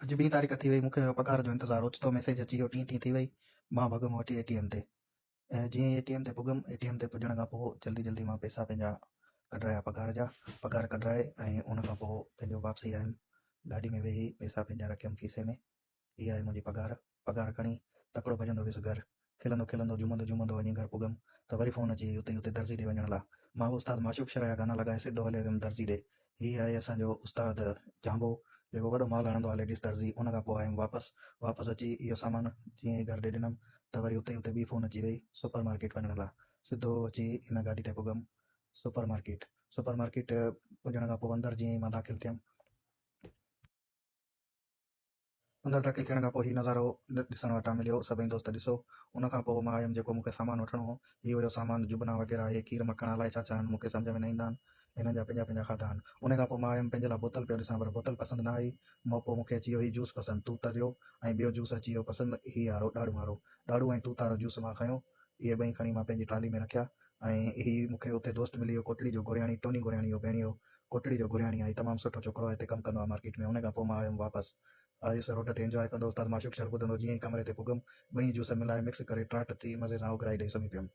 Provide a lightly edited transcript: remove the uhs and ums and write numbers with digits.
अॼु 2 तारीख़ थी वई, मूंखे पघार जो इंतज़ारु ओचितो मैसेज अची वियो, टी थी वई। मां भॻुमि वठी एटीएम ते, ऐं जीअं ई एटीएम ते पुॻुमि, एटीएम ते पुॼण खां पोइ जल्दी जल्दी मां पैसा पंहिंजा कढाया पघार कढाए, ऐं उन खां पोइ पंहिंजो वापसी आयुमि। गाॾी में वेही पैसा पंहिंजा रखियमि खीसे में। इहा आहे मुंहिंजी पघार खणी तकिड़ो भॼंदो वियुसि घरु। खिलंदो खिलंदो झूमंदो वञी घरु पुॻुमि त वरी फ़ोन अची वई हुते दर्जी ॾे वञण लाइ। मां उस्ताद माशूक़ शरह जा गाना लॻाए सिधो हलियो वियुमि दर्जी ॾे। हीअ आहे असांजो उस्ताद जांबो, जेको वॾो माल हणंदो आहे लेडीस दर्जी। उन खां पोइ आयुमि वापसि अची इहो सामान जीअं ई घर ॾे ॾिनमि त वरी उते ॿी फ़ोन अची वई सुपर मार्केट वञण लाइ। सिधो अची इन गाॾी ते पुॻुमि सुपर मार्केट पुॼण खां पोइ अंदरि जीअं ई मां दाख़िल थियमि, अंदरि दाख़िल थियण खां पोइ हीउ नज़ारो ॾिसण वटां मिलियो। सभई दोस्त ॾिसो। उन खां पोइ मां आयुमि, जेको मूंखे सामान वठिणो हो, इहो हुयो सामान, जुबना वग़ैरह, इहे खीर मखण अलाए छा छा आहिनि, मूंखे सम्झ में न ईंदा आहिनि। हिननि जा पंहिंजा खाधा आहिनि। उन खां पोइ मां आयुमि, पंहिंजे लाइ बोतल पियो ॾिसां, पर बोतल पसंदि न आई। पोइ मूंखे अची वियो हीउ जूस पसंदि, तूत जो, ऐं ॿियो जूस अची वियो पसंदि, हीउ वारो ॾाढ़ू ऐं तूत वारो जूस मां खयो। इहे ॿई खणी मां पंहिंजी ट्राली में रखिया। ऐं हीउ मूंखे उते दोस्त मिली वियो कोटड़ी जो गुरियाणी, टोनी गुरियाणी जो भेणियो, कोटड़ी जो गुरियाणी आहे, तमामु सुठो छोकिरो आहे, हिते कमु कंदो आहे मार्केट में। उन खां पोइ मां आयुमि वापसि, आयुसि रोड ते एंजॉय कंदो, उस्ताद माशूक़ शरह ॿुधंदो। जीअं ई कमरे ते पुॻुमि, ॿई जूस मिलाए मिक्स करे टाट थी मज़े सां उघराई ॾेई सुम्ही पियुमि।